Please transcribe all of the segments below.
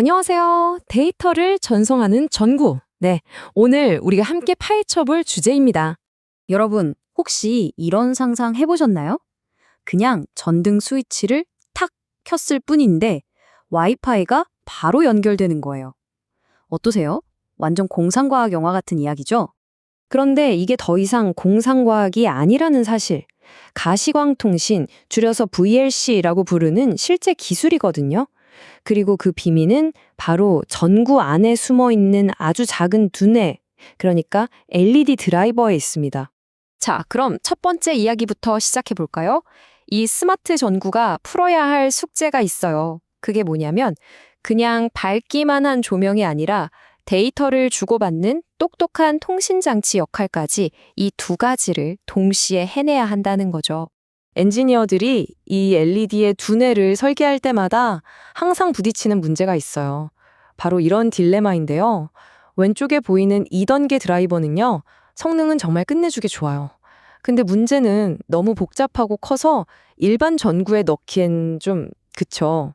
안녕하세요. 데이터를 전송하는 전구. 네, 오늘 우리가 함께 파헤쳐볼 주제입니다. 여러분, 혹시 이런 상상 해보셨나요? 그냥 전등 스위치를 탁 켰을 뿐인데 와이파이가 바로 연결되는 거예요. 어떠세요? 완전 공상과학 영화 같은 이야기죠? 그런데 이게 더 이상 공상과학이 아니라는 사실, 가시광통신, 줄여서 VLC라고 부르는 실제 기술이거든요. 그리고 그 비밀은 바로 전구 안에 숨어 있는 아주 작은 두뇌, 그러니까 LED 드라이버에 있습니다. 자, 그럼 첫 번째 이야기부터 시작해 볼까요? 이 스마트 전구가 풀어야 할 숙제가 있어요. 그게 뭐냐면 그냥 밝기만 한 조명이 아니라 데이터를 주고받는 똑똑한 통신장치 역할까지 이 두 가지를 동시에 해내야 한다는 거죠. 엔지니어들이 이 LED의 두뇌를 설계할 때마다 항상 부딪히는 문제가 있어요. 바로 이런 딜레마인데요. 왼쪽에 보이는 2단계 드라이버는요, 성능은 정말 끝내주게 좋아요. 근데 문제는 너무 복잡하고 커서 일반 전구에 넣기엔 좀 그쵸.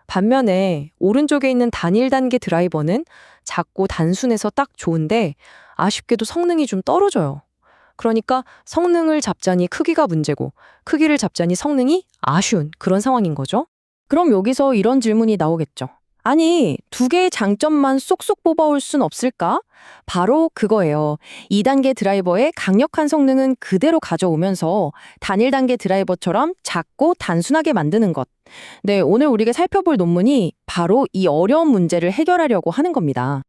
반면에 오른쪽에 있는 단일 단계 드라이버는 작고 단순해서 딱 좋은데 아쉽게도 성능이 좀 떨어져요. 그러니까 성능을 잡자니 크기가 문제고 크기를 잡자니 성능이 아쉬운 그런 상황인 거죠. 그럼 여기서 이런 질문이 나오겠죠. 아니, 두 개의 장점만 쏙쏙 뽑아올 순 없을까? 바로 그거예요. 2단계 드라이버의 강력한 성능은 그대로 가져오면서 단일 단계 드라이버처럼 작고 단순하게 만드는 것. 네, 오늘 우리가 살펴볼 논문이 바로 이 어려운 문제를 해결하려고 하는 겁니다.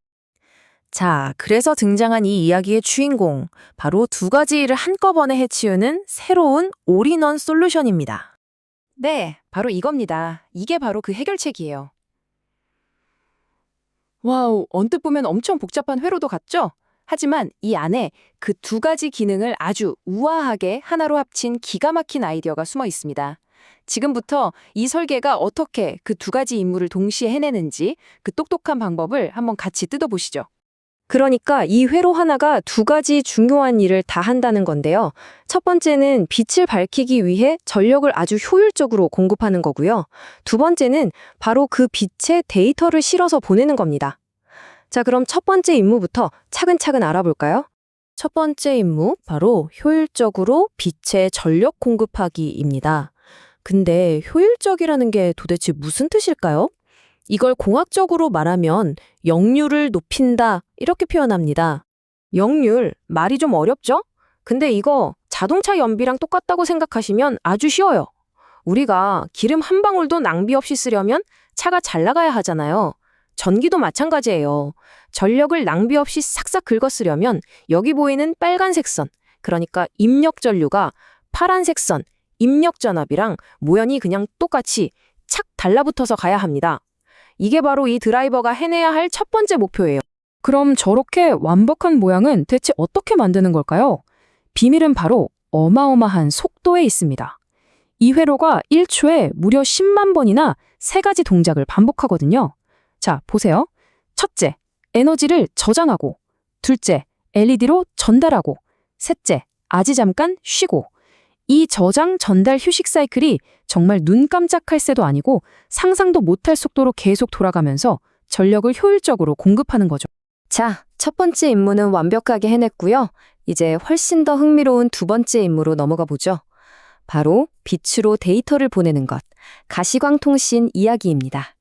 자, 그래서 등장한 이 이야기의 주인공, 바로 두 가지 일을 한꺼번에 해치우는 새로운 올인원 솔루션입니다. 네, 바로 이겁니다. 이게 바로 그 해결책이에요. 와우, 언뜻 보면 엄청 복잡한 회로도 같죠? 하지만 이 안에 그 두 가지 기능을 아주 우아하게 하나로 합친 기가 막힌 아이디어가 숨어 있습니다. 지금부터 이 설계가 어떻게 그 두 가지 임무를 동시에 해내는지 그 똑똑한 방법을 한번 같이 뜯어보시죠. 그러니까 이 회로 하나가 두 가지 중요한 일을 다 한다는 건데요. 첫 번째는 빛을 밝히기 위해 전력을 아주 효율적으로 공급하는 거고요. 두 번째는 바로 그 빛에 데이터를 실어서 보내는 겁니다. 자, 그럼 첫 번째 임무부터 차근차근 알아볼까요? 첫 번째 임무, 바로 효율적으로 빛에 전력 공급하기입니다. 근데 효율적이라는 게 도대체 무슨 뜻일까요? 이걸 공학적으로 말하면 역률을 높인다 이렇게 표현합니다. 역률, 말이 좀 어렵죠? 근데 이거 자동차 연비랑 똑같다고 생각하시면 아주 쉬워요. 우리가 기름 한 방울도 낭비 없이 쓰려면 차가 잘 나가야 하잖아요. 전기도 마찬가지예요. 전력을 낭비 없이 싹싹 긁어 쓰려면 여기 보이는 빨간색 선, 그러니까 입력 전류가 파란색 선, 입력 전압이랑 모연이 그냥 똑같이 착 달라붙어서 가야 합니다. 이게 바로 이 드라이버가 해내야 할 첫 번째 목표예요. 그럼 저렇게 완벽한 모양은 대체 어떻게 만드는 걸까요? 비밀은 바로 어마어마한 속도에 있습니다. 이 회로가 1초에 무려 10만 번이나 세 가지 동작을 반복하거든요. 자, 보세요. 첫째, 에너지를 저장하고, 둘째, LED로 전달하고, 셋째, 아주 잠깐 쉬고. 이 저장, 전달, 휴식 사이클이 정말 눈 깜짝할 새도 아니고 상상도 못할 속도로 계속 돌아가면서 전력을 효율적으로 공급하는 거죠. 자, 첫 번째 임무는 완벽하게 해냈고요. 이제 훨씬 더 흥미로운 두 번째 임무로 넘어가 보죠. 바로 빛으로 데이터를 보내는 것, 가시광통신 이야기입니다.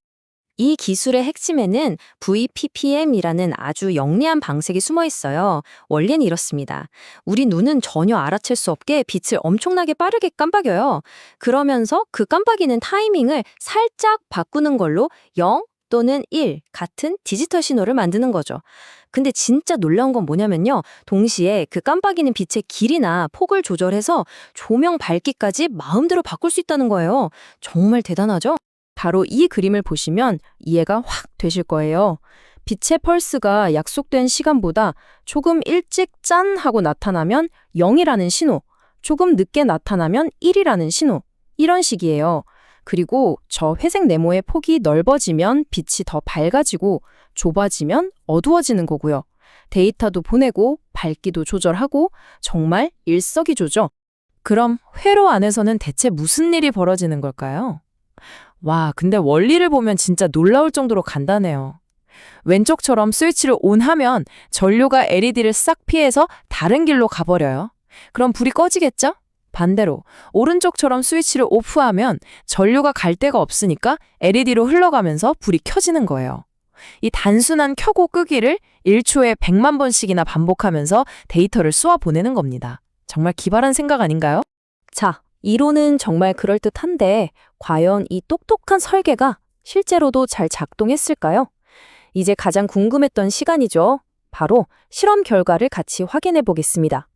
이 기술의 핵심에는 VPPM이라는 아주 영리한 방식이 숨어 있어요. 원리는 이렇습니다. 우리 눈은 전혀 알아챌 수 없게 빛을 엄청나게 빠르게 깜빡여요. 그러면서 그 깜빡이는 타이밍을 살짝 바꾸는 걸로 0 또는 1 같은 디지털 신호를 만드는 거죠. 근데 진짜 놀라운 건 뭐냐면요. 동시에 그 깜빡이는 빛의 길이나 폭을 조절해서 조명 밝기까지 마음대로 바꿀 수 있다는 거예요. 정말 대단하죠? 바로 이 그림을 보시면 이해가 확 되실 거예요. 빛의 펄스가 약속된 시간보다 조금 일찍 짠 하고 나타나면 0이라는 신호, 조금 늦게 나타나면 1이라는 신호, 이런 식이에요. 그리고 저 회색 네모의 폭이 넓어지면 빛이 더 밝아지고 좁아지면 어두워지는 거고요. 데이터도 보내고 밝기도 조절하고 정말 일석이조죠. 그럼 회로 안에서는 대체 무슨 일이 벌어지는 걸까요? 와, 근데 원리를 보면 진짜 놀라울 정도로 간단해요. 왼쪽처럼 스위치를 ON하면 전류가 LED를 싹 피해서 다른 길로 가버려요. 그럼 불이 꺼지겠죠? 반대로 오른쪽처럼 스위치를 오프하면 전류가 갈 데가 없으니까 LED로 흘러가면서 불이 켜지는 거예요. 이 단순한 켜고 끄기를 1초에 100만 번씩이나 반복하면서 데이터를 쏘아 보내는 겁니다. 정말 기발한 생각 아닌가요? 자, 이론은 정말 그럴듯한데 과연 이 똑똑한 설계가 실제로도 잘 작동했을까요? 이제 가장 궁금했던 시간이죠. 바로 실험 결과를 같이 확인해 보겠습니다.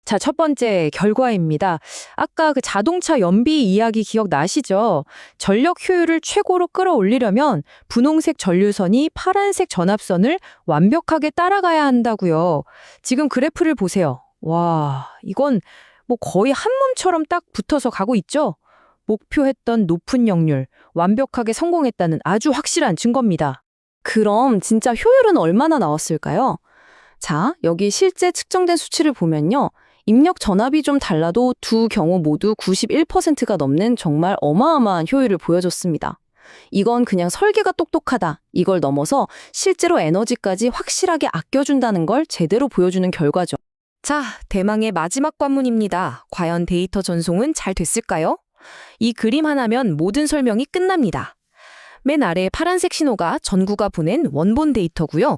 자, 첫 번째 결과입니다. 아까 그 자동차 연비 이야기 기억나시죠? 전력 효율을 최고로 끌어올리려면 분홍색 전류선이 파란색 전압선을 완벽하게 따라가야 한다고요. 지금 그래프를 보세요. 와, 이건 뭐 거의 한 몸처럼 딱 붙어서 가고 있죠? 목표했던 높은 역률, 완벽하게 성공했다는 아주 확실한 증거입니다. 그럼 진짜 효율은 얼마나 나왔을까요? 자, 여기 실제 측정된 수치를 보면요. 입력 전압이 좀 달라도 두 경우 모두 91%가 넘는 정말 어마어마한 효율을 보여줬습니다. 이건 그냥 설계가 똑똑하다. 이걸 넘어서 실제로 에너지까지 확실하게 아껴준다는 걸 제대로 보여주는 결과죠. 자, 대망의 마지막 관문입니다. 과연 데이터 전송은 잘 됐을까요? 이 그림 하나면 모든 설명이 끝납니다. 맨 아래 파란색 신호가 전구가 보낸 원본 데이터고요.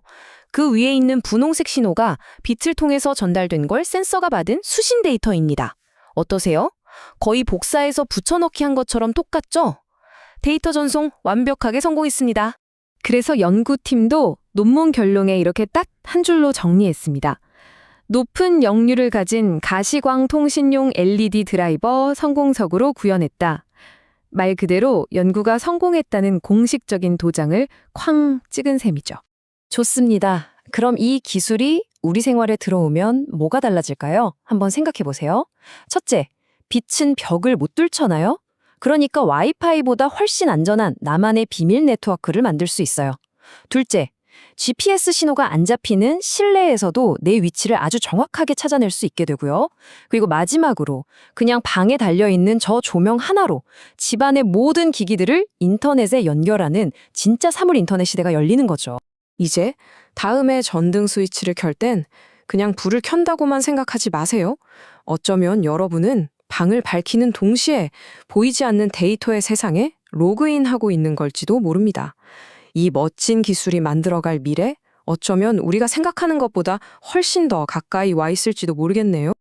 그 위에 있는 분홍색 신호가 빛을 통해서 전달된 걸 센서가 받은 수신 데이터입니다. 어떠세요? 거의 복사해서 붙여넣기 한 것처럼 똑같죠? 데이터 전송 완벽하게 성공했습니다. 그래서 연구팀도 논문 결론에 이렇게 딱 한 줄로 정리했습니다. 높은 역률을 가진 가시광 통신용 LED 드라이버 성공적으로 구현했다. 말 그대로 연구가 성공했다는 공식적인 도장을 쾅 찍은 셈이죠. 좋습니다. 그럼 이 기술이 우리 생활에 들어오면 뭐가 달라질까요? 한번 생각해 보세요. 첫째, 빛은 벽을 못 뚫잖아요? 그러니까 와이파이보다 훨씬 안전한 나만의 비밀 네트워크를 만들 수 있어요. 둘째, GPS 신호가 안 잡히는 실내에서도 내 위치를 아주 정확하게 찾아낼 수 있게 되고요. 그리고 마지막으로 그냥 방에 달려있는 저 조명 하나로 집안의 모든 기기들을 인터넷에 연결하는 진짜 사물 인터넷 시대가 열리는 거죠. 이제 다음에 전등 스위치를 켤 땐 그냥 불을 켠다고만 생각하지 마세요. 어쩌면 여러분은 방을 밝히는 동시에 보이지 않는 데이터의 세상에 로그인하고 있는 걸지도 모릅니다. 이 멋진 기술이 만들어갈 미래, 어쩌면 우리가 생각하는 것보다 훨씬 더 가까이 와 있을지도 모르겠네요.